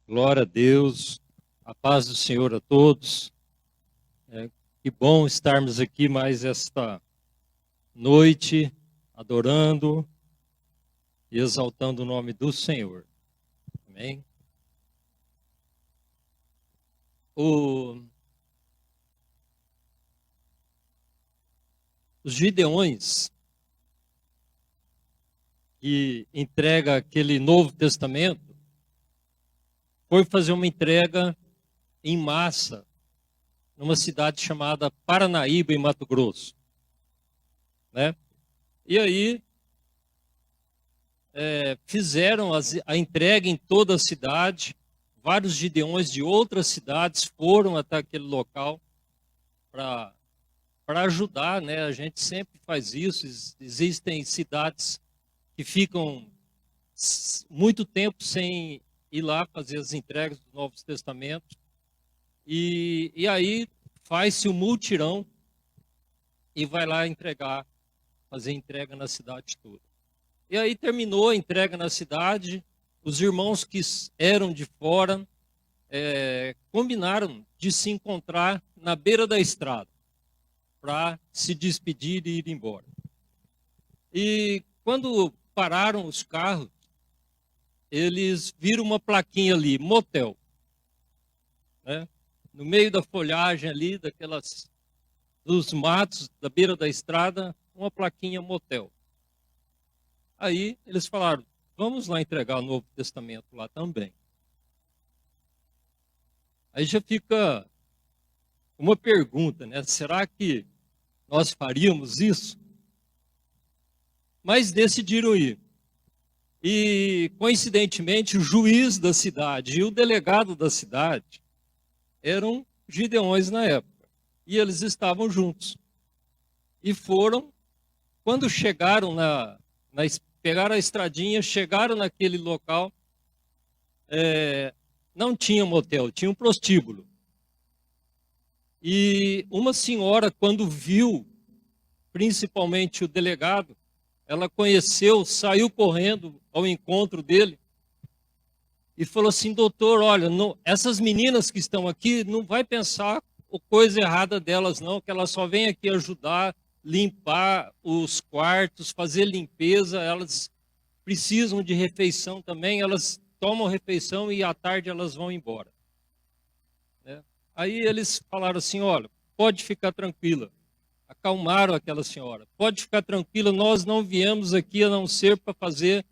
Glória a Deus, a paz do Senhor a todos. Que bom estarmos aqui mais esta noite, adorando e exaltando o nome do Senhor. Amém? Os Gideões, que entrega aquele Novo Testamento, foi fazer uma entrega em massa numa cidade chamada Paranaíba, em Mato Grosso, né? E aí fizeram a entrega em toda a cidade. Vários gideões de outras cidades foram até aquele local para ajudar, né? A gente sempre faz isso. Existem cidades que ficam muito tempo sem ir lá fazer as entregas dos Novos Testamentos. E aí faz-se o mutirão e vai lá entregar, fazer entrega na cidade toda. E aí terminou a entrega na cidade. Os irmãos que eram de fora combinaram de se encontrar na beira da estrada para se despedir e ir embora. E quando pararam os carros, eles viram uma plaquinha ali, motel, né? No meio da folhagem ali, dos matos da beira da estrada, uma plaquinha motel. Aí eles falaram: vamos lá entregar o Novo Testamento lá também. Aí já fica uma pergunta, né? Será que nós faríamos isso? Mas decidiram ir. E, coincidentemente, o juiz da cidade e o delegado da cidade eram gideões na época. E eles estavam juntos. E foram, quando chegaram pegaram a estradinha, chegaram naquele local, não tinha motel, tinha um prostíbulo. E uma senhora, quando viu, principalmente o delegado, ela conheceu, saiu correndo ao encontro dele e falou assim: doutor, olha, essas meninas que estão aqui, não vai pensar coisa errada delas não, que elas só vêm aqui ajudar, limpar os quartos, fazer limpeza, elas precisam de refeição também, elas tomam refeição e à tarde elas vão embora. Né? Aí eles falaram assim: olha, pode ficar tranquila. Acalmaram aquela senhora. Pode ficar tranquila, nós não viemos aqui a não ser para fazer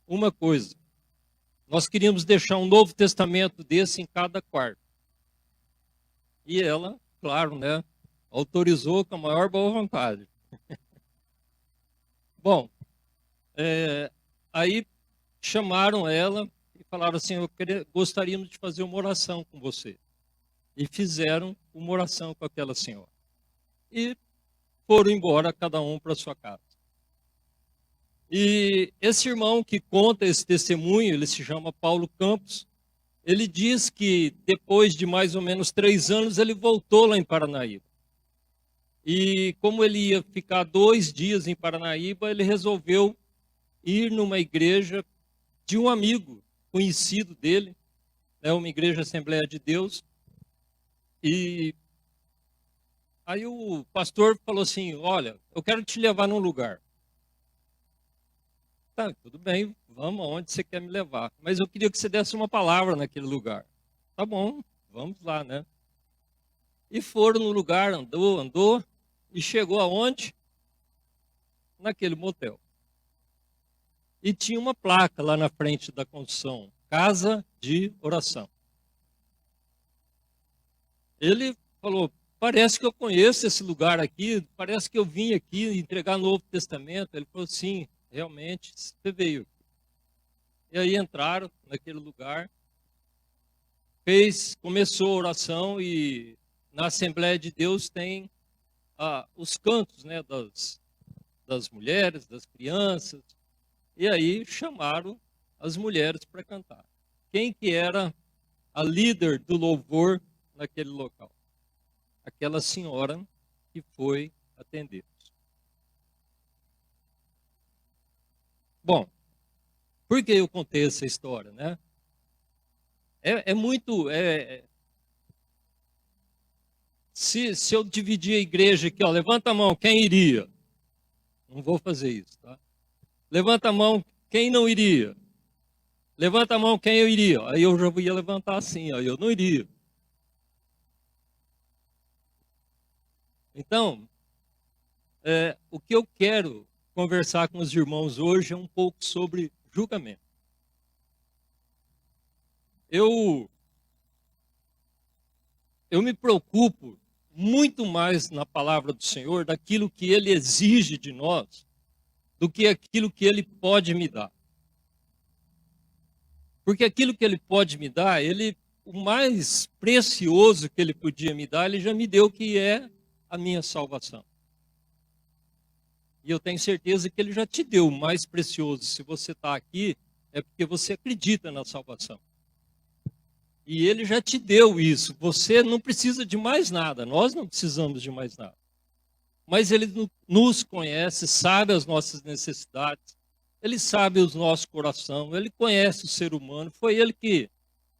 uma coisa. Nós queríamos deixar um Novo Testamento desse em cada quarto. E ela, claro, né, autorizou com a maior boa vontade. Bom, aí chamaram ela e falaram assim: gostaríamos de fazer uma oração com você. E fizeram uma oração com aquela senhora. E foram embora, cada um para sua casa. E esse irmão que conta esse testemunho, ele se chama Paulo Campos, ele diz que depois de mais ou menos 3 anos, ele voltou lá em Paranaíba. E como ele ia ficar 2 dias em Paranaíba, ele resolveu ir numa igreja de um amigo conhecido dele, né, uma igreja Assembleia de Deus. E aí o pastor falou assim: olha, eu quero te levar num lugar. Tá, tudo bem, vamos aonde você quer me levar. Mas eu queria que você desse uma palavra naquele lugar. Tá bom, vamos lá, né? E foram no lugar, andou, e chegou aonde? Naquele motel. E tinha uma placa lá na frente da construção: Casa de Oração. Ele falou: parece que eu conheço esse lugar aqui, parece que eu vim aqui entregar Novo Testamento. Ele falou: sim, realmente, você veio. E aí entraram naquele lugar, começou a oração, e na Assembleia de Deus tem os cantos, né, das mulheres, das crianças, e aí chamaram as mulheres para cantar. Quem que era a líder do louvor naquele local? Aquela senhora que foi atender. Bom, por que eu contei essa história, né? É muito. Se eu dividir a igreja aqui, ó, levanta a mão, quem iria? Não vou fazer isso, tá? Levanta a mão, quem não iria? Levanta a mão, quem eu iria? Aí eu já ia levantar assim, ó, eu não iria. Então, o que eu quero conversar com os irmãos hoje é um pouco sobre julgamento. Eu me preocupo muito mais na palavra do Senhor, daquilo que Ele exige de nós, do que aquilo que Ele pode me dar. Porque aquilo que Ele pode me dar, o mais precioso que Ele podia me dar, Ele já me deu, que é a minha salvação. E eu tenho certeza que Ele já te deu o mais precioso. Se você está aqui, é porque você acredita na salvação. E Ele já te deu isso. Você não precisa de mais nada. Nós não precisamos de mais nada. Mas Ele nos conhece, sabe as nossas necessidades. Ele sabe os nossos corações. Ele conhece o ser humano. Foi Ele que,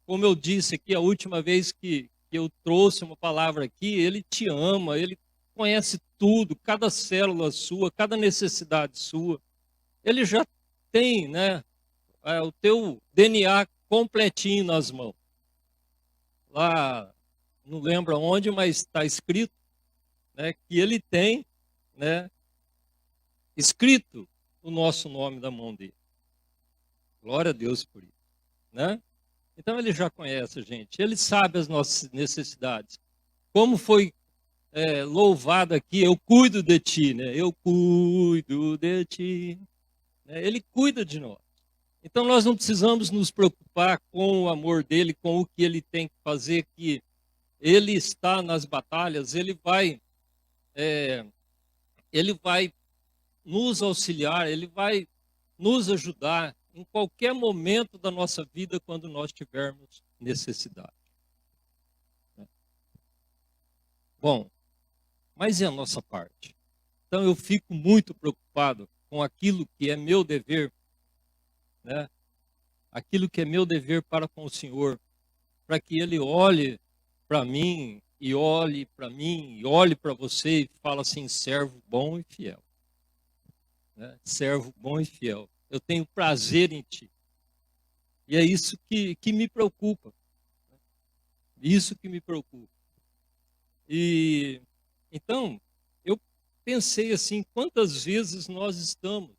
como eu disse aqui, a última vez que eu trouxe uma palavra aqui, Ele te ama. Ele conhece tudo, cada célula sua, cada necessidade sua. Ele já tem, né, o teu DNA completinho nas mãos. Lá, não lembro onde, mas está escrito, né, que Ele tem, né, escrito o nosso nome da mão dele. Glória a Deus por isso, né? Então Ele já conhece a gente, Ele sabe as nossas necessidades. Como foi louvado aqui, eu cuido de ti, né? Eu cuido de ti. Né? Ele cuida de nós. Então nós não precisamos nos preocupar com o amor dele, com o que ele tem que fazer, que ele está nas batalhas, ele vai nos auxiliar, ele vai nos ajudar em qualquer momento da nossa vida quando nós tivermos necessidade. Bom, mas e a nossa parte? Então eu fico muito preocupado com aquilo que é meu dever, né? Aquilo que é meu dever para com o Senhor, para que Ele olhe para mim e olhe para mim e olhe para você e fala assim, servo bom e fiel. Né? Servo bom e fiel. Eu tenho prazer em ti. E é isso que me preocupa. Isso que me preocupa. E então, eu pensei assim, quantas vezes nós estamos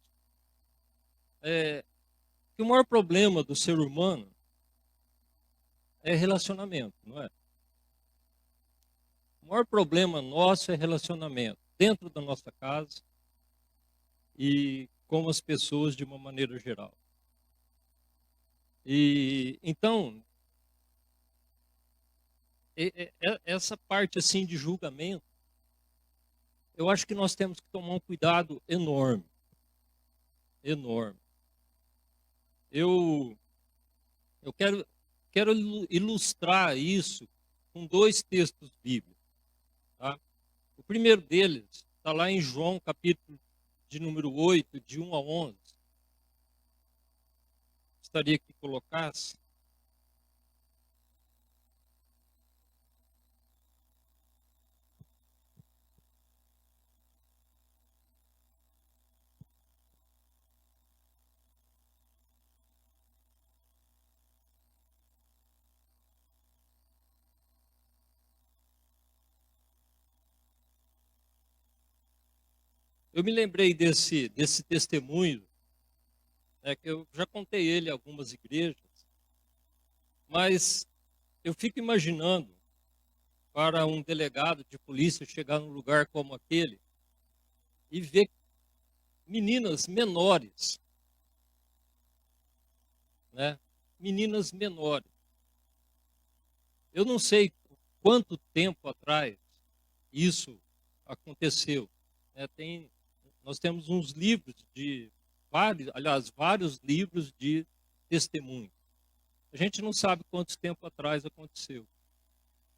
que o maior problema do ser humano é relacionamento, não é? O maior problema nosso é relacionamento, dentro da nossa casa e com as pessoas de uma maneira geral. E então, essa parte assim de julgamento, eu acho que nós temos que tomar um cuidado enorme, enorme. Eu quero ilustrar isso com dois textos bíblicos. Tá? O primeiro deles está lá em João, capítulo de número 8, de 1 a 11. Gostaria que colocasse. Eu me lembrei desse testemunho, né, que eu já contei ele em algumas igrejas, mas eu fico imaginando para um delegado de polícia chegar num lugar como aquele e ver meninas menores, né? Meninas menores. Eu não sei quanto tempo atrás isso aconteceu. Né? Nós temos uns livros de vários livros de testemunho. A gente não sabe quanto tempo atrás aconteceu,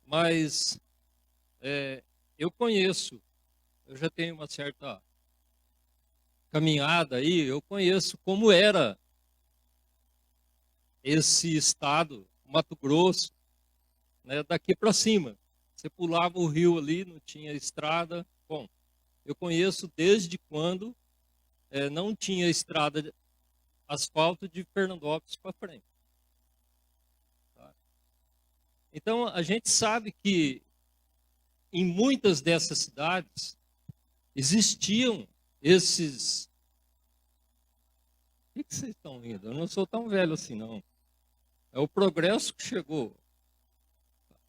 mas eu conheço, eu já tenho uma certa caminhada aí, eu conheço como era esse estado Mato Grosso, né, daqui para cima. Você pulava o rio ali, não tinha estrada. Bom, eu conheço desde quando não tinha estrada de asfalto de Fernandópolis para frente. Tá? Então, a gente sabe que em muitas dessas cidades existiam esses... O que vocês estão rindo? Eu não sou tão velho assim, não. É o progresso que chegou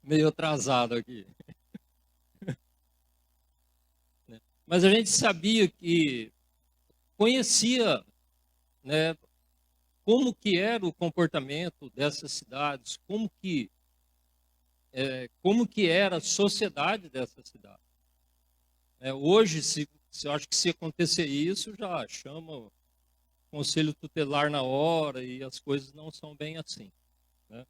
meio atrasado aqui. Mas a gente sabia que, conhecia, né, como que era o comportamento dessas cidades, como que era a sociedade dessa cidade. Hoje, eu acho que se acontecer isso, já chama o conselho tutelar na hora e as coisas não são bem assim. Né?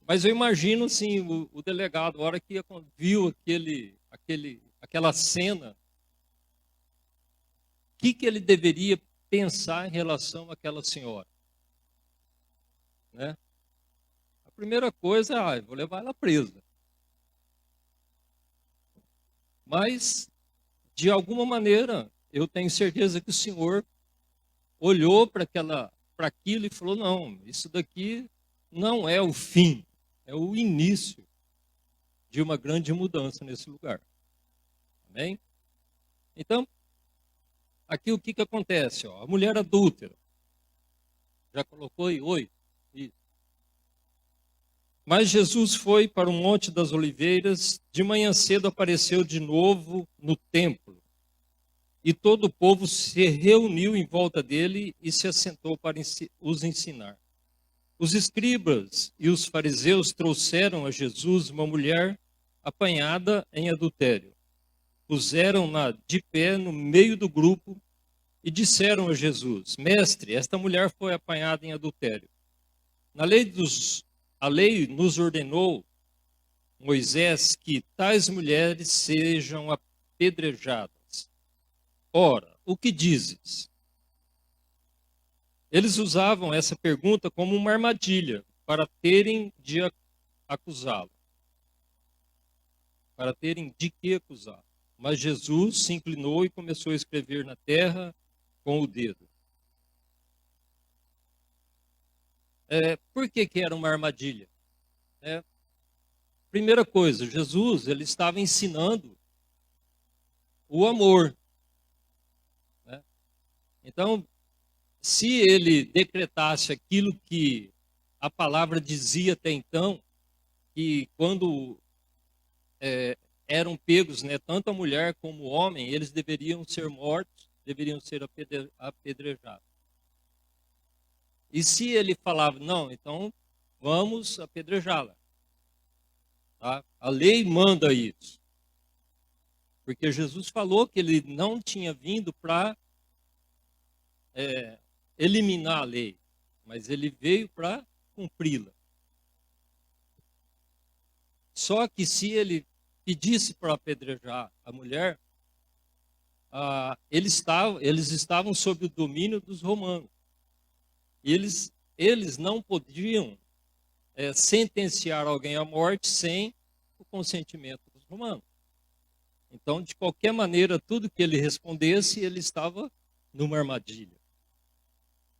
Mas eu imagino, assim, o delegado, a hora que viu aquela cena, o que ele deveria pensar em relação àquela senhora? Né? A primeira coisa é, vou levar ela presa. Mas, de alguma maneira, eu tenho certeza que o Senhor olhou para aquilo e falou, não, isso daqui não é o fim, é o início de uma grande mudança nesse lugar. Amém? Então, aqui o que acontece? Ó, a mulher adúltera, já colocou aí 8. Mas Jesus foi para o Monte das Oliveiras, de manhã cedo apareceu de novo no templo. E todo o povo se reuniu em volta dele e se assentou para os ensinar. Os escribas e os fariseus trouxeram a Jesus uma mulher apanhada em adultério. Puseram-na de pé no meio do grupo e disseram a Jesus, Mestre, esta mulher foi apanhada em adultério. A lei nos ordenou, Moisés, que tais mulheres sejam apedrejadas. Ora, o que dizes? Eles usavam essa pergunta como uma armadilha para terem de acusá-lo. Para terem de que acusá-lo. Mas Jesus se inclinou e começou a escrever na terra com o dedo. Por que era uma armadilha? Primeira coisa, Jesus ele estava ensinando o amor. Né? Então, se ele decretasse aquilo que a palavra dizia até então, que quando eram pegos, né, tanto a mulher como o homem, eles deveriam ser mortos, deveriam ser apedrejados. E se ele falava, não, então vamos apedrejá-la. Tá? A lei manda isso. Porque Jesus falou que ele não tinha vindo para eliminar a lei, mas ele veio para cumpri-la. Só que se ele pedisse para apedrejar a mulher, eles estavam sob o domínio dos romanos. E eles não podiam sentenciar alguém à morte sem o consentimento dos romanos. Então, de qualquer maneira, tudo que ele respondesse, ele estava numa armadilha.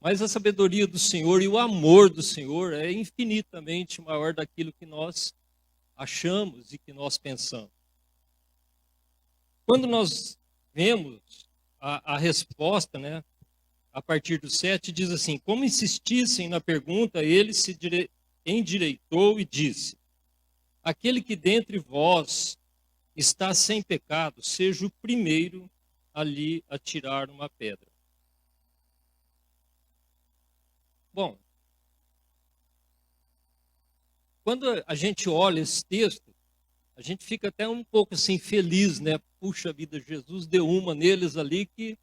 Mas a sabedoria do Senhor e o amor do Senhor é infinitamente maior daquilo que nós achamos e que nós pensamos. Quando nós vemos a resposta, né, a partir do 7, diz assim, como insistissem na pergunta, ele se endireitou e disse, aquele que dentre vós está sem pecado, seja o primeiro ali a tirar uma pedra. Bom, quando a gente olha esse texto, a gente fica até um pouco assim feliz, né? Puxa vida, Jesus deu uma neles ali que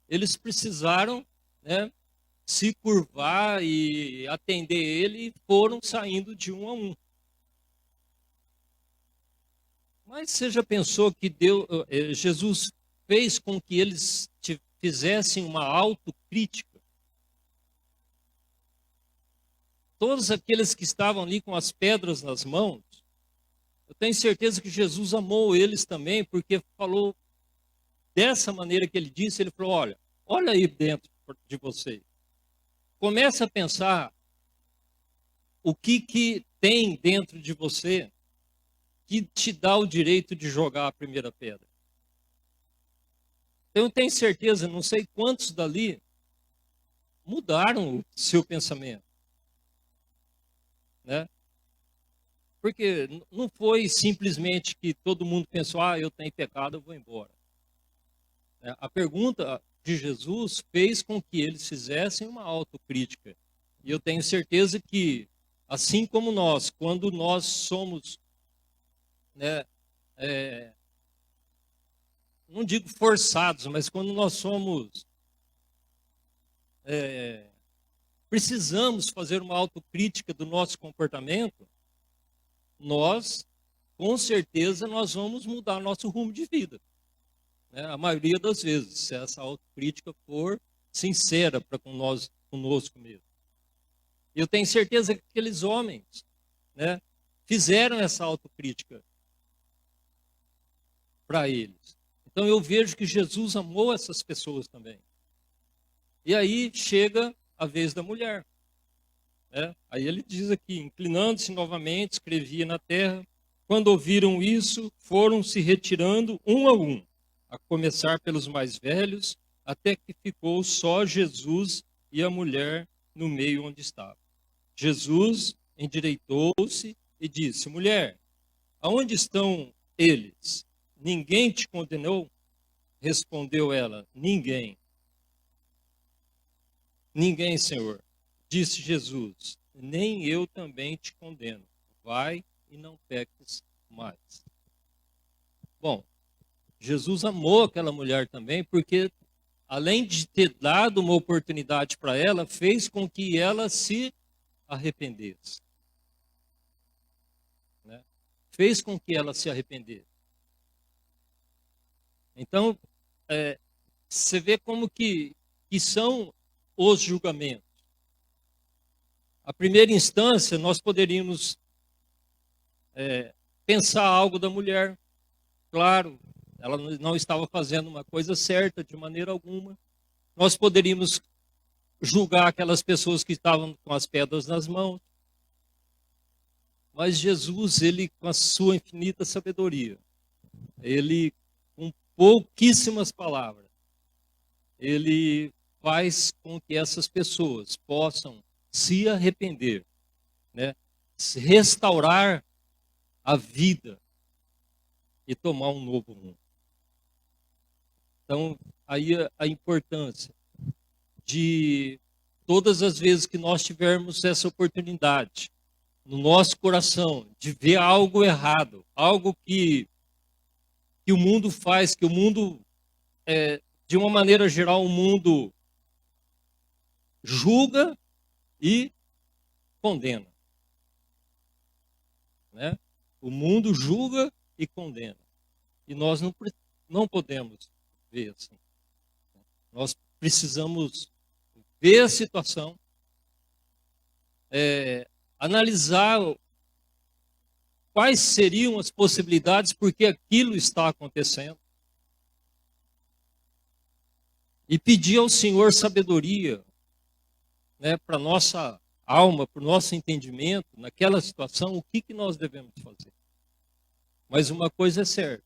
eles precisaram, né, se curvar e atender ele e foram saindo de um a um. Mas você já pensou que Jesus fez com que eles fizessem uma autocrítica? todos aqueles que estavam ali com as pedras nas mãos, eu tenho certeza que Jesus amou eles também, porque falou dessa maneira que ele disse, ele falou, olha aí dentro de você. Começa a pensar o que tem dentro de você que te dá o direito de jogar a primeira pedra. Eu tenho certeza, não sei quantos dali mudaram o seu pensamento, né? Porque não foi simplesmente que todo mundo pensou, eu tenho pecado, eu vou embora. A pergunta de Jesus fez com que eles fizessem uma autocrítica. E eu tenho certeza que, assim como nós, quando nós somos, né, não digo forçados, mas quando nós somos, precisamos fazer uma autocrítica do nosso comportamento, nós, com certeza, nós vamos mudar nosso rumo de vida. Né? A maioria das vezes, se essa autocrítica for sincera para conosco mesmo. Eu tenho certeza que aqueles homens, né, fizeram essa autocrítica para eles. Então eu vejo que Jesus amou essas pessoas também. E aí chega a vez da mulher. Né? Aí ele diz aqui, inclinando-se novamente, escrevia na terra. Quando ouviram isso, foram se retirando um a um, a começar pelos mais velhos, até que ficou só Jesus e a mulher no meio onde estava. Jesus endireitou-se e disse, mulher, aonde estão eles? Ninguém te condenou? Respondeu ela, ninguém. Ninguém, Senhor. Disse Jesus, nem eu também te condeno. Vai e não peques mais. Bom, Jesus amou aquela mulher também, porque além de ter dado uma oportunidade para ela, fez com que ela se arrependesse. Né? Fez com que ela se arrependesse. Então, você vê como que são os julgamentos. A primeira instância, nós poderíamos pensar algo da mulher. Claro, ela não estava fazendo uma coisa certa de maneira alguma. Nós poderíamos julgar aquelas pessoas que estavam com as pedras nas mãos. Mas Jesus, ele com a sua infinita sabedoria, ele com pouquíssimas palavras, ele faz com que essas pessoas possam se arrepender, né? Se restaurar a vida e tomar um novo rumo. Então, aí a importância de todas as vezes que nós tivermos essa oportunidade no nosso coração de ver algo errado, algo que o mundo faz, que o mundo, de uma maneira geral, o mundo julga e condena. Né? O mundo julga e condena. E nós não podemos ver assim. Nós precisamos ver a situação, analisar quais seriam as possibilidades porque aquilo está acontecendo e pedir ao Senhor sabedoria, né, para nossa alma, para o nosso entendimento, naquela situação, o que nós devemos fazer. Mas uma coisa é certa,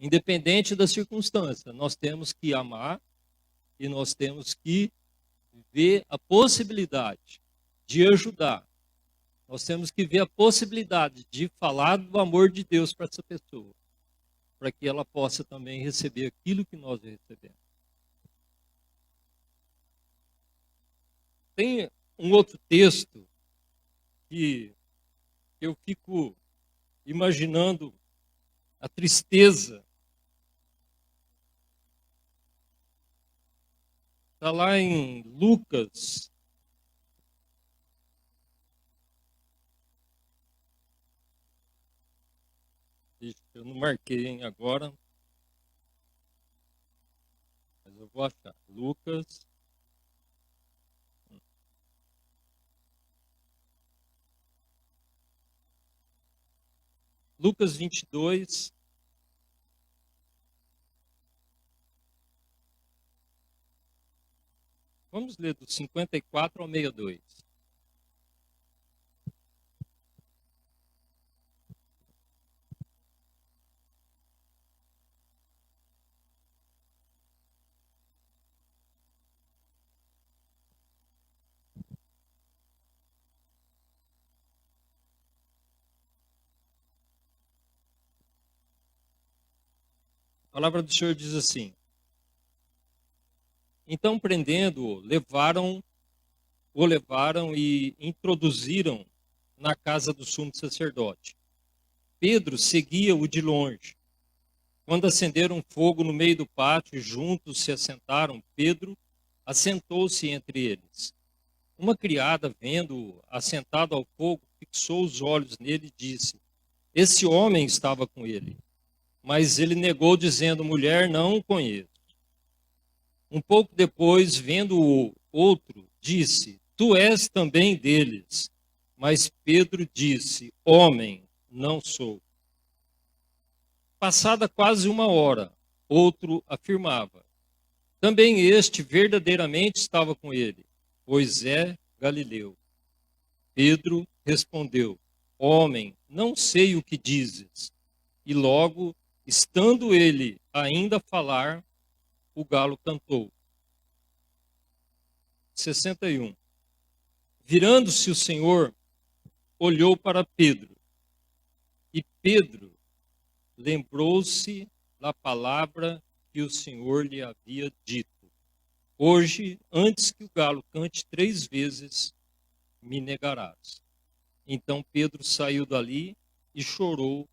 independente da circunstância, nós temos que amar e nós temos que ver a possibilidade de ajudar. Nós temos que ver a possibilidade de falar do amor de Deus para essa pessoa, para que ela possa também receber aquilo que nós recebemos. Tem um outro texto que eu fico imaginando a tristeza. Está lá em Lucas. Eu não marquei agora, mas eu vou achar. Lucas. Lucas 22, vamos ler do 54 ao 62. A palavra do Senhor diz assim: então, prendendo-o, o levaram e introduziram na casa do sumo sacerdote. Pedro seguia-o de longe. Quando acenderam fogo no meio do pátio, juntos se assentaram. Pedro assentou-se entre eles. Uma criada, vendo-o assentado ao fogo, fixou os olhos nele e disse: esse homem estava com ele. Mas ele negou, dizendo: mulher, não o conheço. Um pouco depois, vendo-o outro, disse: tu és também deles. Mas Pedro disse: homem, não sou. Passada quase uma hora, outro afirmava: também este verdadeiramente estava com ele, pois é Galileu. Pedro respondeu: homem, não sei o que dizes. E logo, estando ele ainda a falar, o galo cantou. 61. Virando-se o Senhor, olhou para Pedro. E Pedro lembrou-se da palavra que o Senhor lhe havia dito: hoje, antes que o galo cante 3 vezes, me negarás. Então Pedro saiu dali e chorou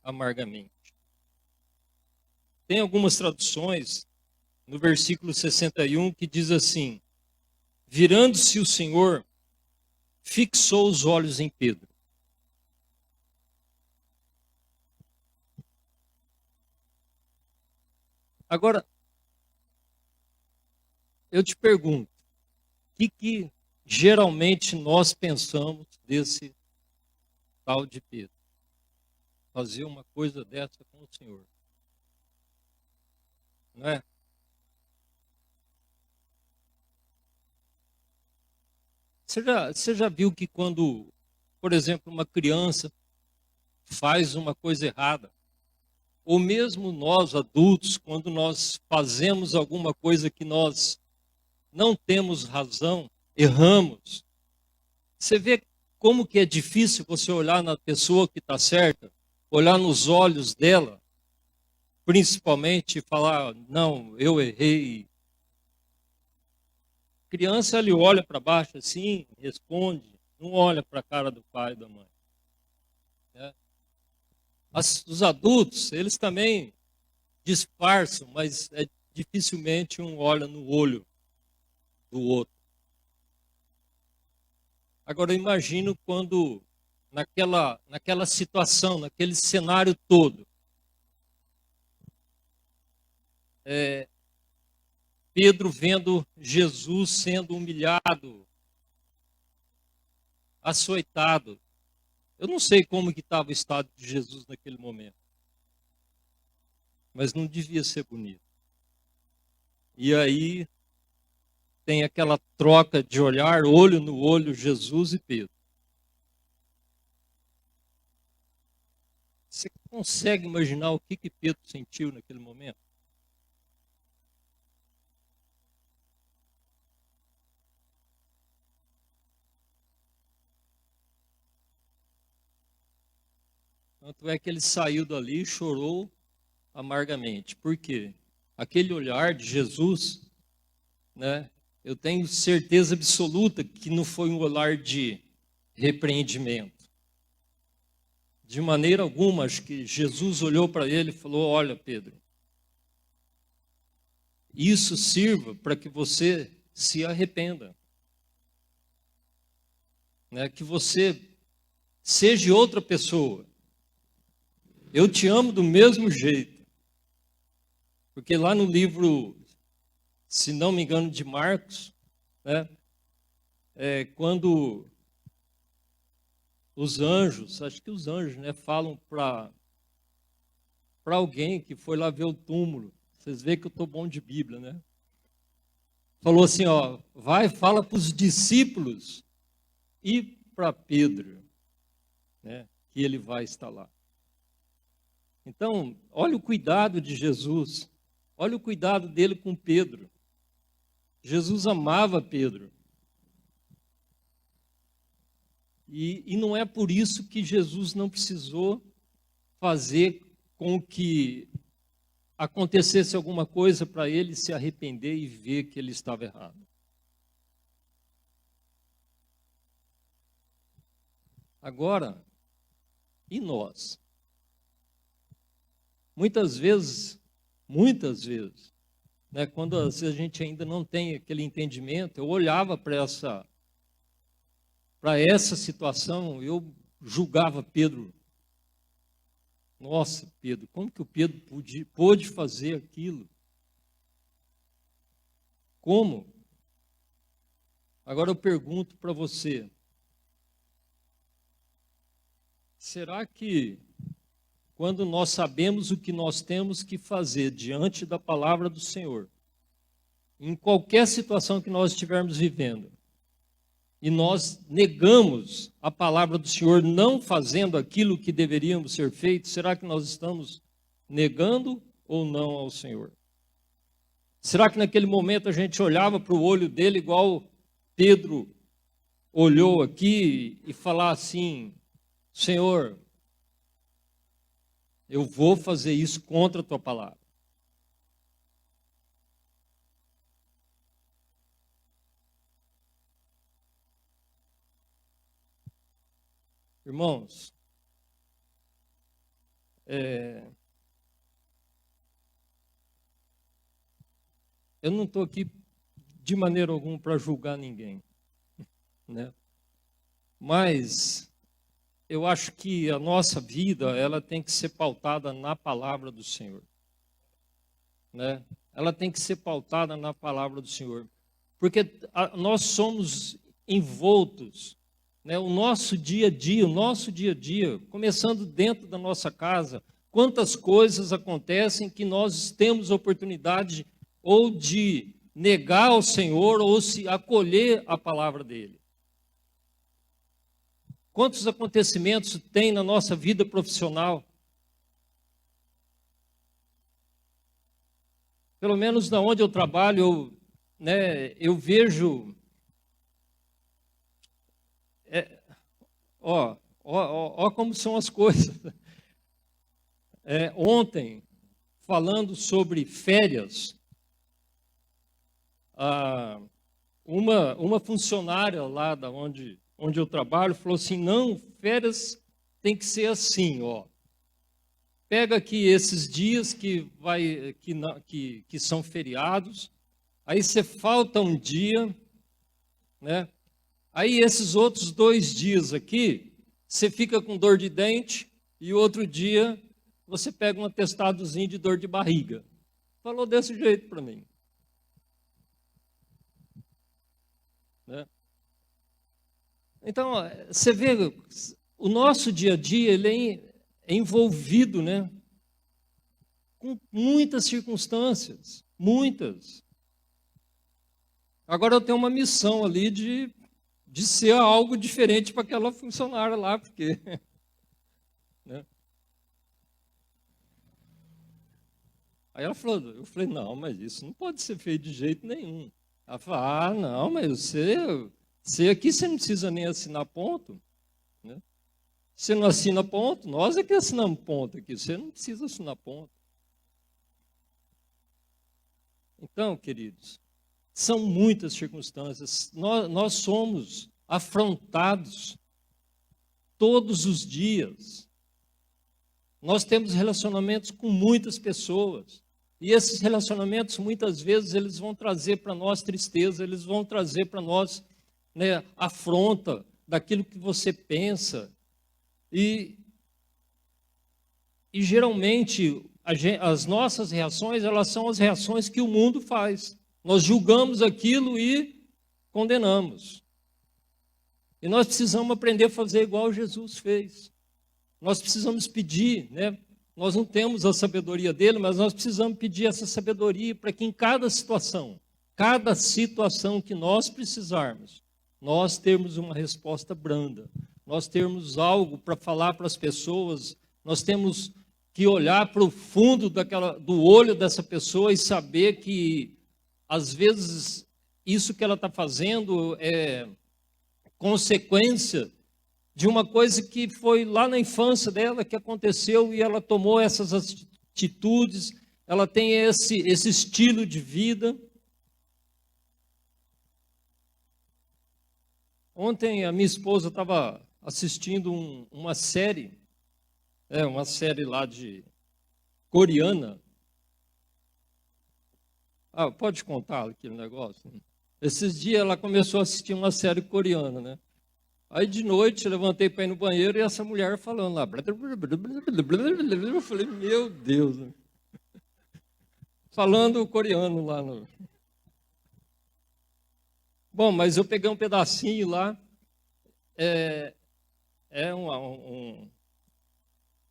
amargamente. Tem algumas traduções no versículo 61 que diz assim: virando-se o Senhor, fixou os olhos em Pedro. Agora, eu te pergunto, o que geralmente nós pensamos desse tal de Pedro? Fazer uma coisa dessa com o Senhor. Não é? Você já viu que quando, por exemplo, uma criança faz uma coisa errada, ou mesmo nós adultos, quando nós fazemos alguma coisa que nós não temos razão, erramos, você vê como que é difícil você olhar na pessoa que está certa, olhar nos olhos dela, principalmente e falar: não, eu errei. Criança, ele olha para baixo assim, responde, não olha para a cara do pai e da mãe. Né? Os adultos, eles também disfarçam, mas dificilmente um olha no olho do outro. Agora, eu imagino quando, naquela situação, naquele cenário todo, Pedro vendo Jesus sendo humilhado, açoitado. Eu não sei como que estava o estado de Jesus naquele momento, mas não devia ser bonito. E aí tem aquela troca de olhar, olho no olho, Jesus e Pedro. Você consegue imaginar o que Pedro sentiu naquele momento? Tanto é que ele saiu dali e chorou amargamente. Por quê? Aquele olhar de Jesus, né? Eu tenho certeza absoluta que não foi um olhar de repreendimento. De maneira alguma, acho que Jesus olhou para ele e falou: olha, Pedro, isso sirva para que você se arrependa. Né? Que você seja outra pessoa. Eu te amo do mesmo jeito. Porque lá no livro, se não me engano, de Marcos, né, quando os anjos, acho que os anjos, né, falam para para alguém que foi lá ver o túmulo. Vocês veem que eu estou bom de Bíblia, né? Falou assim, ó, vai, fala para os discípulos e para Pedro, né, que ele vai estar lá. Então, olha o cuidado de Jesus, olha o cuidado dele com Pedro. Jesus amava Pedro. E não é por isso que Jesus não precisou fazer com que acontecesse alguma coisa para ele se arrepender e ver que ele estava errado. Agora, e nós? Muitas vezes, né, quando às vezes a gente ainda não tem aquele entendimento, eu olhava para essa situação, eu julgava Pedro. Nossa, Pedro, como que o Pedro pôde fazer aquilo? Como? Agora eu pergunto para você, será que quando nós sabemos o que nós temos que fazer diante da palavra do Senhor, em qualquer situação que nós estivermos vivendo, e nós negamos a palavra do Senhor, não fazendo aquilo que deveríamos ser feito, será que nós estamos negando ou não ao Senhor? Será que naquele momento a gente olhava para o olho dele igual Pedro olhou aqui e falar assim, Senhor, eu vou fazer isso contra a tua palavra. Irmãos, eu não estou aqui de maneira alguma para julgar ninguém, né? Mas eu acho que a nossa vida, ela tem que ser pautada na palavra do Senhor, né? Ela tem que ser pautada na palavra do Senhor, porque nós somos envoltos, né? O nosso dia a dia, começando dentro da nossa casa, quantas coisas acontecem que nós temos oportunidade ou de negar ao Senhor ou se acolher a palavra dele. Quantos acontecimentos tem na nossa vida profissional? Pelo menos na onde eu trabalho, eu vejo... Ó como são as coisas. Ontem, falando sobre férias, uma funcionária lá da onde eu trabalho falou assim, não, férias tem que ser assim, ó. Pega aqui esses dias que são feriados, aí você falta um dia, né? Aí esses outros 2 dias aqui, você fica com dor de dente e outro dia você pega um atestadozinho de dor de barriga. Falou desse jeito para mim. Né? Então, você vê, o nosso dia a dia ele é envolvido, né, com muitas circunstâncias, muitas. Agora eu tenho uma missão ali de ser algo diferente para aquela funcionária lá, porque... né? Aí ela falou, eu falei, não, mas isso não pode ser feito de jeito nenhum. Ela falou, não, mas você aqui você não precisa nem assinar ponto. Né? Você não assina ponto, nós é que assinamos ponto aqui, você não precisa assinar ponto. Então, queridos, são muitas circunstâncias. Nós somos afrontados todos os dias. Nós temos relacionamentos com muitas pessoas. E esses relacionamentos, muitas vezes, eles vão trazer para nós tristeza, eles vão trazer para nós, né, afronta daquilo que você pensa. E geralmente, as nossas reações, elas são as reações que o mundo faz. Nós julgamos aquilo e condenamos. E nós precisamos aprender a fazer igual Jesus fez. Nós precisamos pedir, né? Nós não temos a sabedoria dele, mas nós precisamos pedir essa sabedoria para que em cada situação que nós precisarmos, nós termos uma resposta branda, nós termos algo para falar para as pessoas, nós temos que olhar para o fundo do olho dessa pessoa e saber que, às vezes, isso que ela está fazendo é consequência de uma coisa que foi lá na infância dela, que aconteceu e ela tomou essas atitudes, ela tem esse estilo de vida. Ontem a minha esposa estava assistindo uma série lá de coreana. Pode contar aquele negócio? Esses dias ela começou a assistir uma série coreana, né? Aí de noite eu levantei para ir no banheiro e essa mulher falando lá. Eu falei, meu Deus. Né? Falando coreano lá. Bom, mas eu peguei um pedacinho lá.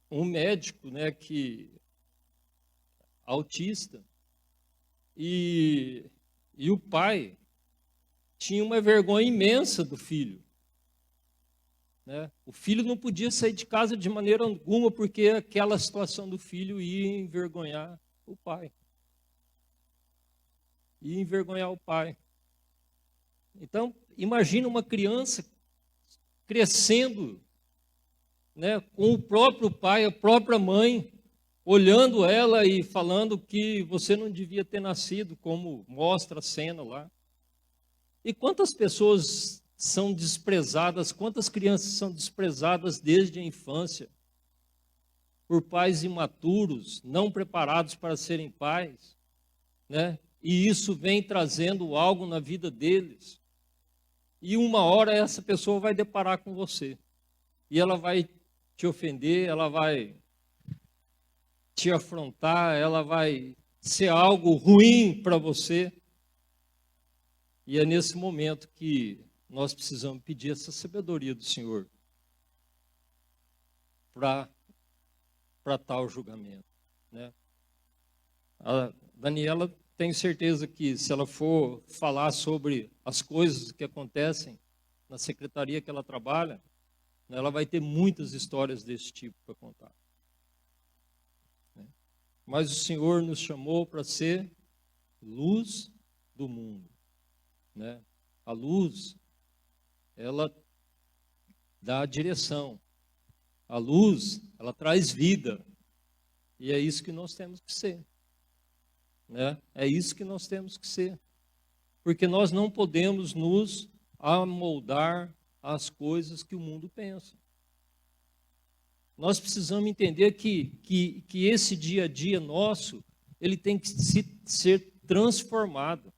Um médico, né, autista, e o pai tinha uma vergonha imensa do filho. Né? O filho não podia sair de casa de maneira alguma, porque aquela situação do filho ia envergonhar o pai. Ia envergonhar o pai. Então, imagina uma criança crescendo, né, com o próprio pai, a própria mãe, olhando ela e falando que você não devia ter nascido, como mostra a cena lá. E quantas pessoas são desprezadas, quantas crianças são desprezadas desde a infância por pais imaturos, não preparados para serem pais, né? E isso vem trazendo algo na vida deles. E uma hora essa pessoa vai deparar com você. E ela vai te ofender, ela vai te afrontar, ela vai ser algo ruim para você. E é nesse momento que nós precisamos pedir essa sabedoria do Senhor para tal julgamento. Né? A Daniela, tenho certeza que se ela for falar sobre as coisas que acontecem na secretaria que ela trabalha, ela vai ter muitas histórias desse tipo para contar. Mas o Senhor nos chamou para ser luz do mundo. Né? A luz, ela dá a direção. A luz, ela traz vida. E é isso que nós temos que ser. Né? É isso que nós temos que ser. Porque nós não podemos nos amoldar às coisas que o mundo pensa. Nós precisamos entender que esse dia a dia nosso, ele tem que ser transformado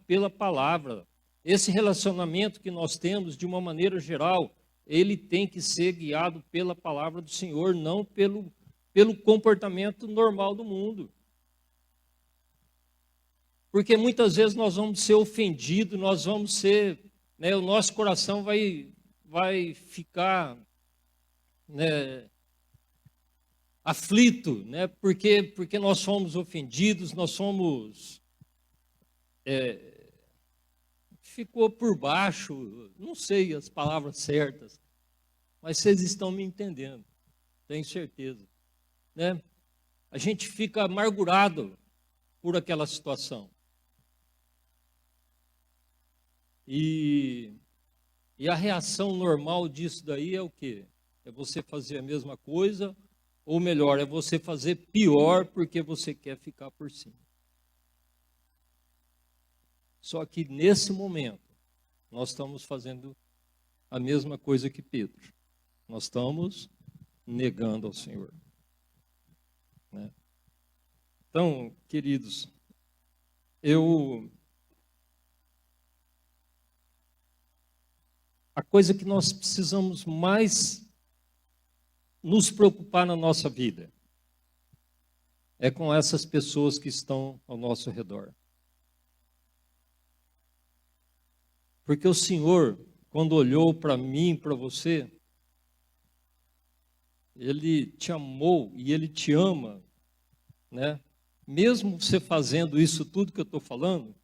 pela palavra. Esse relacionamento que nós temos, de uma maneira geral, ele tem que ser guiado pela palavra do Senhor, não pelo comportamento normal do mundo. Porque muitas vezes nós vamos ser ofendidos, nós vamos ser, né, o nosso coração vai ficar, né, aflito, né, porque nós somos ofendidos, nós somos... ficou por baixo, não sei as palavras certas, mas vocês estão me entendendo, tenho certeza. Né? A gente fica amargurado por aquela situação. E a reação normal disso daí é o quê? É você fazer a mesma coisa, ou melhor, é você fazer pior porque você quer ficar por cima. Só que nesse momento, nós estamos fazendo a mesma coisa que Pedro. Nós estamos negando ao Senhor. Né? Então, queridos, a coisa que nós precisamos mais nos preocupar na nossa vida é com essas pessoas que estão ao nosso redor. Porque o Senhor, quando olhou para mim, para você, Ele te amou e Ele te ama, né? Mesmo você fazendo isso tudo que eu estou falando,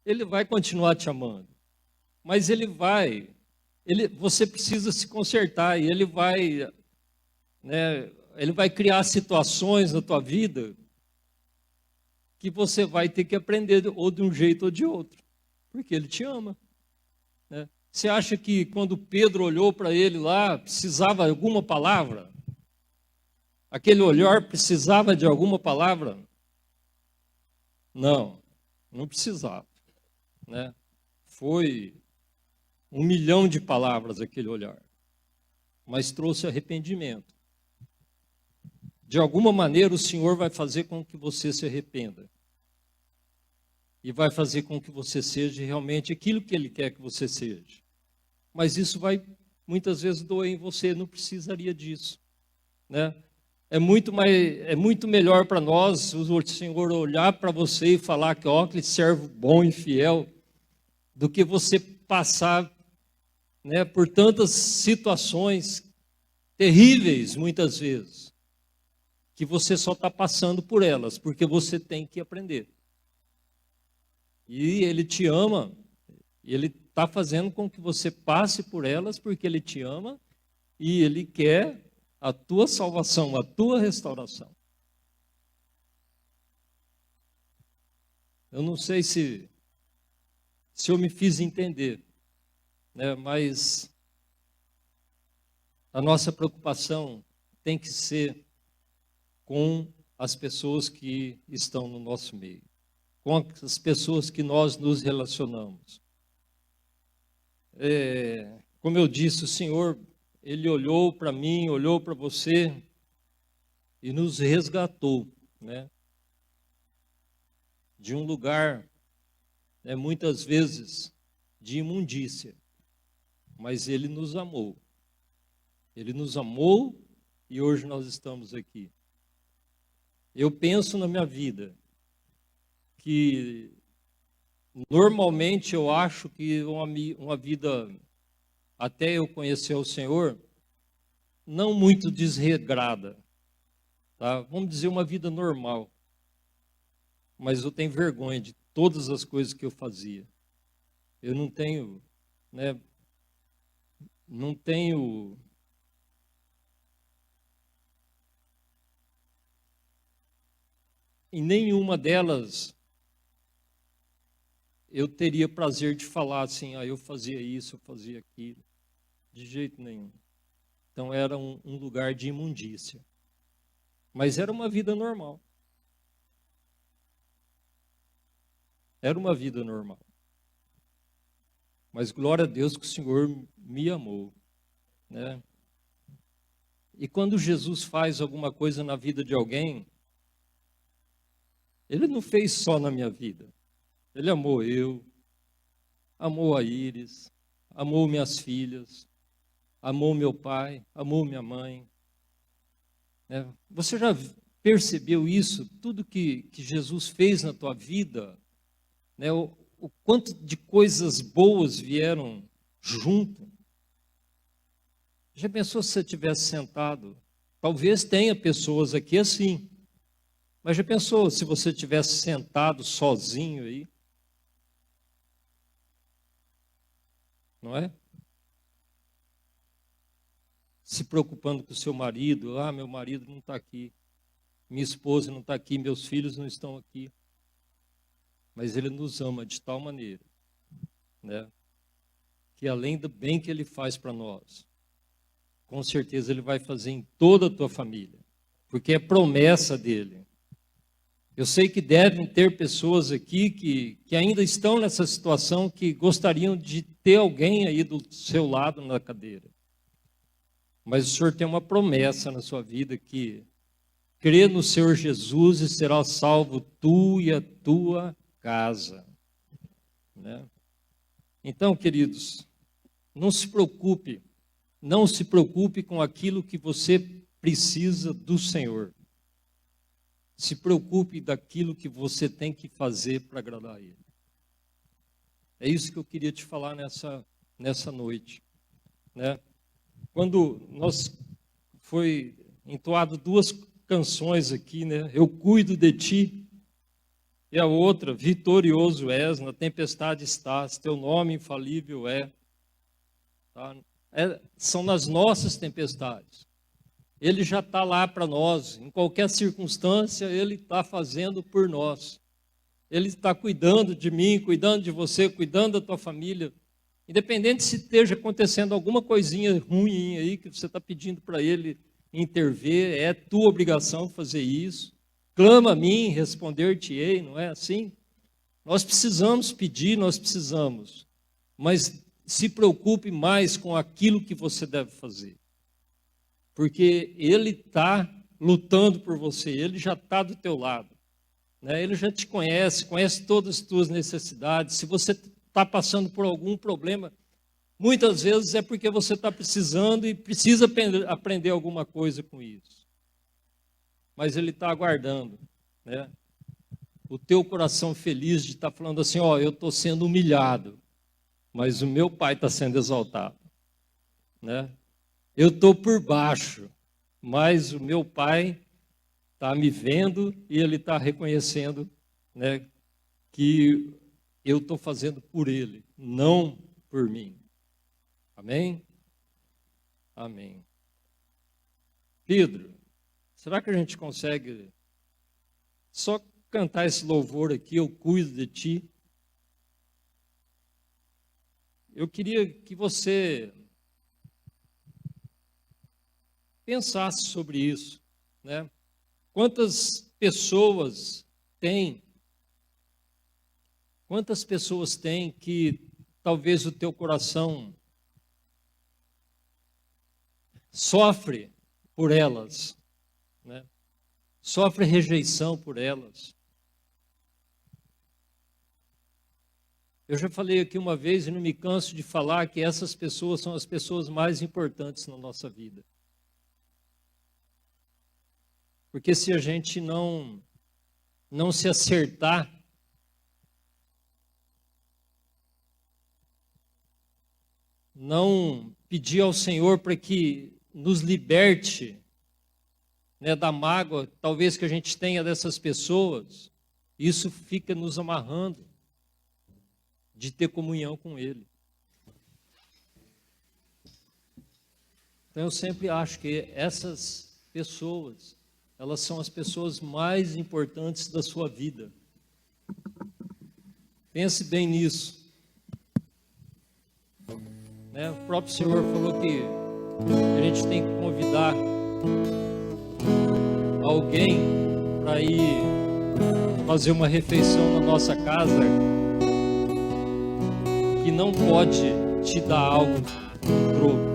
Ele vai continuar te amando. Mas você precisa se consertar e Ele vai, né? Ele vai criar situações na tua vida que você vai ter que aprender ou de um jeito ou de outro, porque Ele te ama, né? Você acha que quando Pedro olhou para ele lá, precisava de alguma palavra? Aquele olhar precisava de alguma palavra? Não, não precisava, né? Foi 1 milhão de palavras aquele olhar, mas trouxe arrependimento. De alguma maneira o Senhor vai fazer com que você se arrependa. E vai fazer com que você seja realmente aquilo que Ele quer que você seja. Mas isso vai, muitas vezes, doer em você, não precisaria disso, né? É muito melhor para nós o Senhor olhar para você e falar que, ó, que servo bom e fiel, do que você passar, né, por tantas situações terríveis, muitas vezes, que você só está passando por elas, porque você tem que aprender. E Ele te ama, e Ele está fazendo com que você passe por elas, porque Ele te ama, e Ele quer a tua salvação, a tua restauração. Eu não sei se eu me fiz entender, né, mas a nossa preocupação tem que ser com as pessoas que estão no nosso meio, com as pessoas que nós nos relacionamos. Como eu disse, o Senhor, Ele olhou para mim, olhou para você e nos resgatou, né, de um lugar, né, muitas vezes de imundícia, mas Ele nos amou. Ele nos amou e hoje nós estamos aqui. Eu penso na minha vida que normalmente eu acho que uma vida, até eu conhecer o Senhor, não muito desregrada, tá? Vamos dizer uma vida normal. Mas eu tenho vergonha de todas as coisas que eu fazia. Eu não tenho, né, não tenho em nenhuma delas eu teria prazer de falar assim, eu fazia isso, eu fazia aquilo. De jeito nenhum. Então era um lugar de imundícia. Mas era uma vida normal. Era uma vida normal. Mas glória a Deus que o Senhor me amou, né? E quando Jesus faz alguma coisa na vida de alguém, Ele não fez só na minha vida. Ele amou eu, amou a Íris, amou minhas filhas, amou meu pai, amou minha mãe. Né? Você já percebeu isso? Tudo que Jesus fez na tua vida, né? O quanto de coisas boas vieram junto. Já pensou se você tivesse sentado? Talvez tenha pessoas aqui assim. Mas já pensou se você tivesse sentado sozinho aí? Não é? Se preocupando com o seu marido. Meu marido não está aqui. Minha esposa não está aqui. Meus filhos não estão aqui. Mas Ele nos ama de tal maneira, né, que além do bem que Ele faz para nós, com certeza Ele vai fazer em toda a tua família. Porque é promessa dEle. Eu sei que devem ter pessoas aqui que ainda estão nessa situação, que gostariam de ter alguém aí do seu lado na cadeira. Mas o Senhor tem uma promessa na sua vida que crê no Senhor Jesus e será salvo tu e a tua casa. Né? Então, queridos, não se preocupe com aquilo que você precisa do Senhor. Se preocupe daquilo que você tem que fazer para agradar a Ele. É isso que eu queria te falar nessa noite, né? Quando nós foi entoado duas canções aqui, né? Eu cuido de ti. E a outra, vitorioso és, na tempestade estás, teu nome infalível é. Tá? São nas nossas tempestades. Ele já está lá para nós, em qualquer circunstância, Ele está fazendo por nós. Ele está cuidando de mim, cuidando de você, cuidando da tua família. Independente se esteja acontecendo alguma coisinha ruim aí, que você está pedindo para Ele intervir, é tua obrigação fazer isso. Clama a mim, responder-te-ei, não é assim? Nós precisamos pedir, nós precisamos. Mas se preocupe mais com aquilo que você deve fazer. Porque Ele está lutando por você, Ele já está do teu lado. Né? Ele já te conhece, conhece todas as tuas necessidades. Se você está passando por algum problema, muitas vezes é porque você está precisando e precisa aprender alguma coisa com isso. Mas Ele está aguardando, né? O teu coração feliz de estar falando assim, ó, eu estou sendo humilhado, mas o meu Pai está sendo exaltado, né? Eu estou por baixo, mas o meu Pai está me vendo e Ele está reconhecendo, né, que eu estou fazendo por Ele, não por mim. Amém? Amém. Pedro, será que a gente consegue só cantar esse louvor aqui, eu cuido de ti? Eu queria que você pensasse sobre isso, né? Quantas pessoas têm que talvez o teu coração sofre por elas, né? Sofre rejeição por elas. Eu já falei aqui uma vez e não me canso de falar que essas pessoas são as pessoas mais importantes na nossa vida. Porque se a gente não se acertar, não pedir ao Senhor para que nos liberte, né, da mágoa, talvez que a gente tenha dessas pessoas, isso fica nos amarrando de ter comunhão com Ele. Então eu sempre acho que essas pessoas, elas são as pessoas mais importantes da sua vida. Pense bem nisso. Né? O próprio Senhor falou que a gente tem que convidar alguém para ir fazer uma refeição na nossa casa que não pode te dar algo em troco.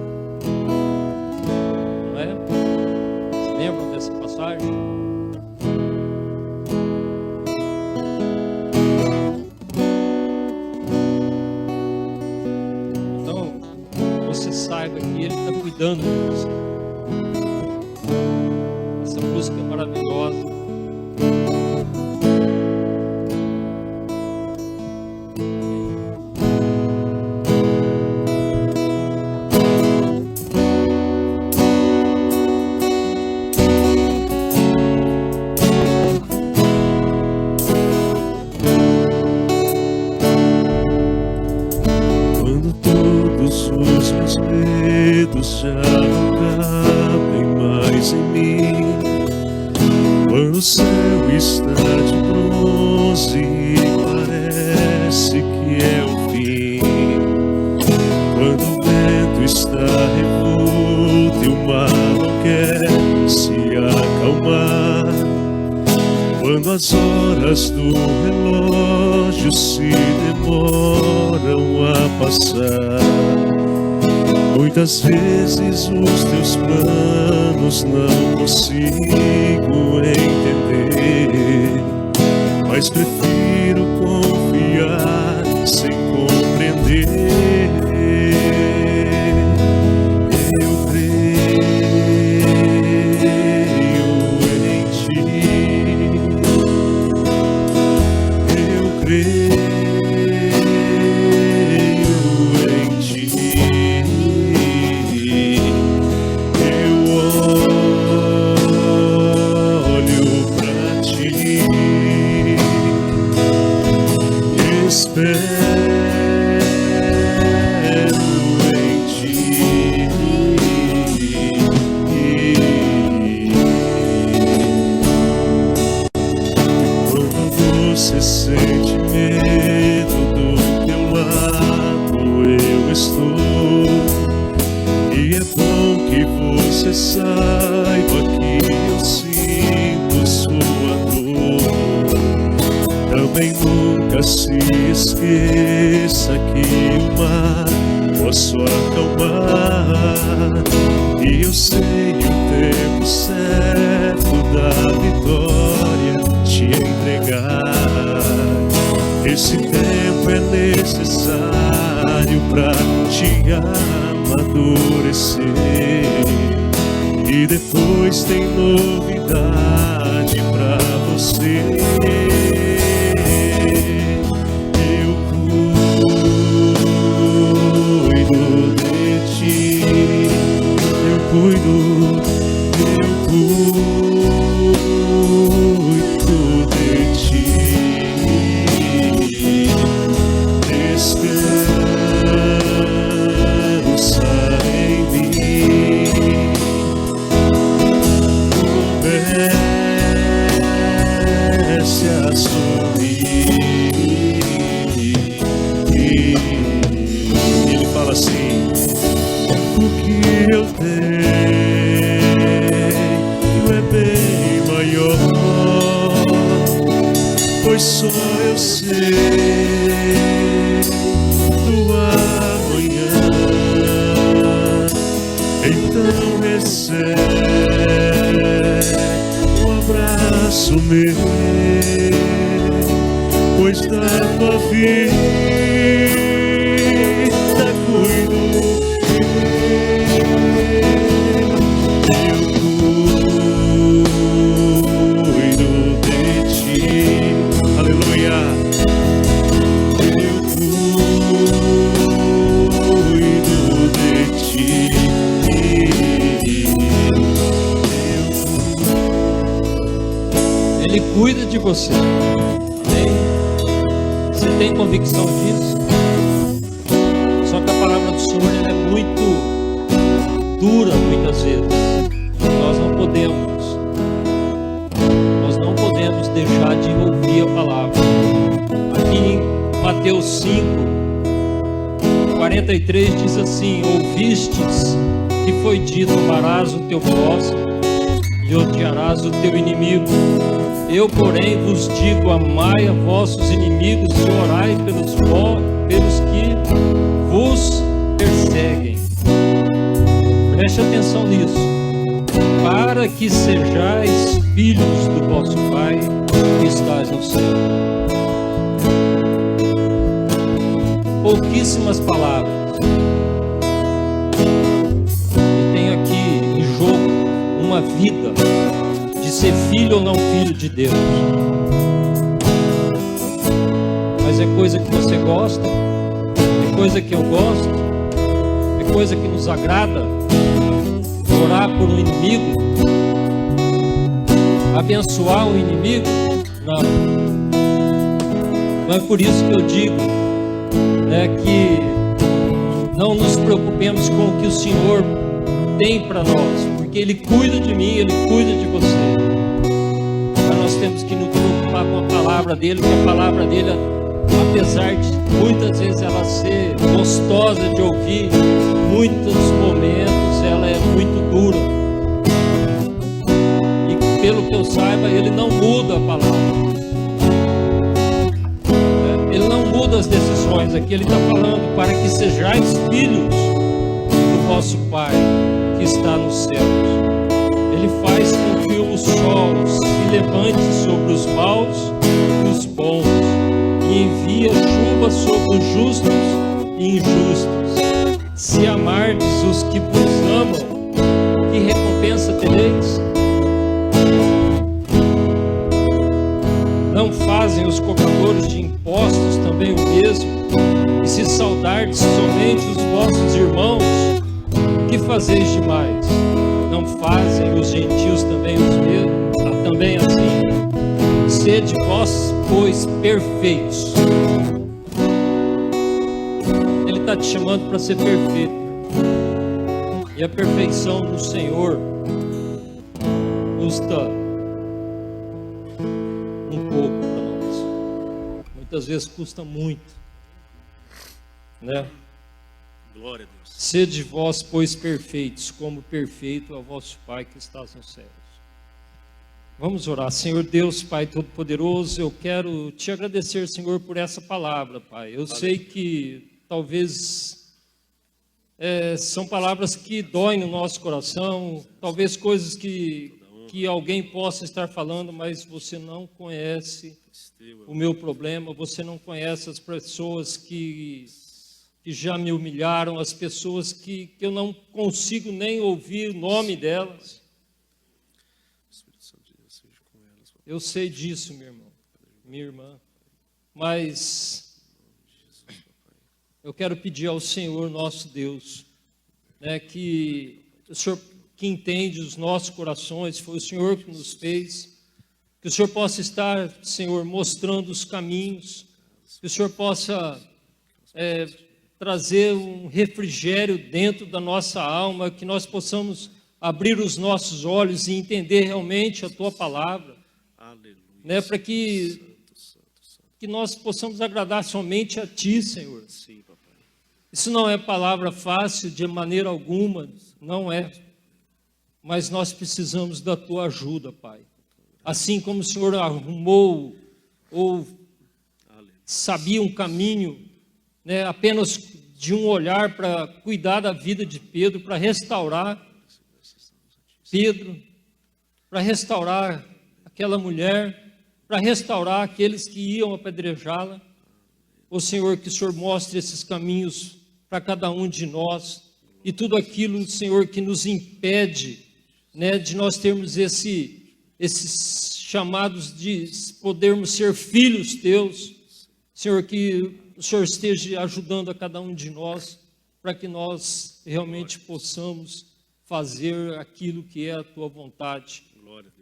Não é? Vocês lembram dessa passagem? Então, você saiba que Ele está cuidando de você. Essa música é maravilhosa. Já não cabem mais em mim. Quando o céu está de bronze e parece que é o fim. Quando o vento está revolto e o mar não quer se acalmar. Quando as horas do relógio se demoram a passar. Muitas vezes os teus planos não consigo entender, mas prefiro confiar sem compreender. Eu creio em ti, eu creio em ti. se esqueça que o mar posso acalmar. E eu sei o tempo certo da vitória te entregar. Esse tempo é necessário pra te amadurecer. E depois tem novidade pra você. Eu cuido de ti. Eu cuido de ti. Descansa em mim. Comece a sorrir. Ele fala assim: o que eu tenho é bem maior, pois só eu sei do amanhã. Então recebe um abraço meu, pois da tua vida cuido. Ele cuida de você. Amém? Você tem convicção disso? Só que a palavra do Senhor ela é muito dura muitas vezes. Nós não podemos deixar de ouvir a palavra. Aqui em Mateus 5, 43 diz assim: ouvistes que foi dito, amarás o teu próximo e odiarás o teu inimigo. Eu, porém, vos digo, amai a vossos inimigos e orai pelos que vos perseguem. Preste atenção nisso. Para que sejais filhos do vosso Pai que estás no céu. Pouquíssimas palavras. E tem aqui em jogo uma vida de ser filho ou não filho de Deus. Mas é coisa que você gosta, é coisa que eu gosto, é coisa que nos agrada. Orar por um inimigo, abençoar um inimigo, não. Não é por isso que eu digo que não nos preocupemos com o que o Senhor tem para nós, porque Ele cuida de mim, Ele cuida de você. Mas nós temos que nos preocupar com a palavra dEle, porque a palavra dEle, apesar de muitas vezes ela ser gostosa de ouvir, muitos momentos ela é muito dura. E pelo que eu saiba, Ele não muda a palavra. Ele não muda as decisões. Aqui Ele está falando para que sejais filhos do vosso Pai que está nos céus. Ele faz com que o sol se levante sobre os maus e os bons, e envia chuva sobre os justos e injustos. Se amardes os que vos amam, que recompensa tereis? Não fazem os cobradores de impostos também o mesmo? E se saudardes somente os vossos irmãos, que fazeis demais? Não fazem os gentios também os mesmos? Também assim? Sede vós, pois, perfeitos. Ele está te chamando para ser perfeito. E a perfeição do Senhor custa um pouco para nós. Muitas vezes custa muito, né? Glória a Deus. Sede vós, pois, perfeitos, como perfeito é o vosso Pai que está nos céus. Vamos orar. Senhor Deus, Pai Todo-Poderoso, eu quero te agradecer, Senhor, por essa palavra, Pai. Eu sei que talvez são palavras que doem no nosso coração, talvez coisas que alguém possa estar falando, mas você não conhece o meu problema, você não conhece as pessoas que já me humilharam, as pessoas que eu não consigo nem ouvir o nome delas. Eu sei disso, meu irmão, minha irmã, mas eu quero pedir ao Senhor, nosso Deus, né, que o Senhor que entende os nossos corações, foi o Senhor que nos fez, que o Senhor possa estar, Senhor, mostrando os caminhos, que o Senhor possa trazer um refrigério dentro da nossa alma, que nós possamos abrir os nossos olhos e entender realmente a Tua palavra, né, para que nós possamos agradar somente a Ti, Senhor. Isso não é palavra fácil de maneira alguma, não é, mas nós precisamos da Tua ajuda, Pai. Assim como o Senhor arrumou ou sabia um caminho, né, apenas de um olhar para cuidar da vida de Pedro, para restaurar Pedro, para restaurar aquela mulher, para restaurar aqueles que iam apedrejá-la. Ô Senhor, que o Senhor mostre esses caminhos para cada um de nós e tudo aquilo, Senhor, que nos impede, né, de nós termos esses chamados de podermos ser filhos Teus. Senhor, que o Senhor esteja ajudando a cada um de nós para que nós realmente possamos fazer aquilo que é a Tua vontade.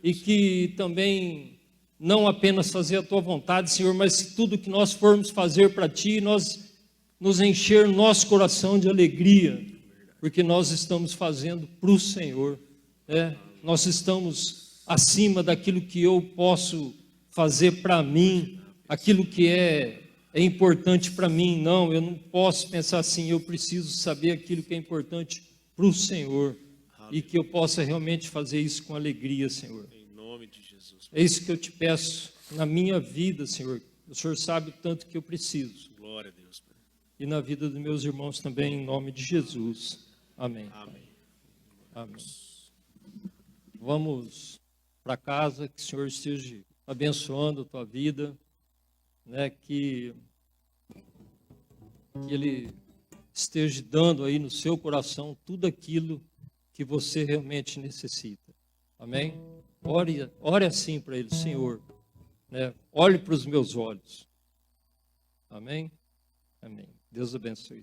E que também não apenas fazer a Tua vontade, Senhor, mas tudo que nós formos fazer para Ti, nós nos encher nosso coração de alegria, porque nós estamos fazendo para o Senhor, né? Nós estamos acima daquilo que eu posso fazer para mim, aquilo que é importante para mim. Não, eu não posso pensar assim, eu preciso saber aquilo que é importante para o Senhor, e que eu possa realmente fazer isso com alegria, Senhor. Em nome de Jesus. É isso que eu te peço na minha vida, Senhor. O Senhor sabe o tanto que eu preciso. Glória a Deus, Pai. E na vida dos meus irmãos também, em nome de Jesus. Amém. Amém. Amém. Vamos para casa, que o Senhor esteja abençoando a tua vida, né? Que Ele esteja dando aí no seu coração tudo aquilo que você realmente necessita. Amém? Ore assim para Ele, Senhor, né? Olhe para os meus olhos. Amém? Amém. Deus abençoe.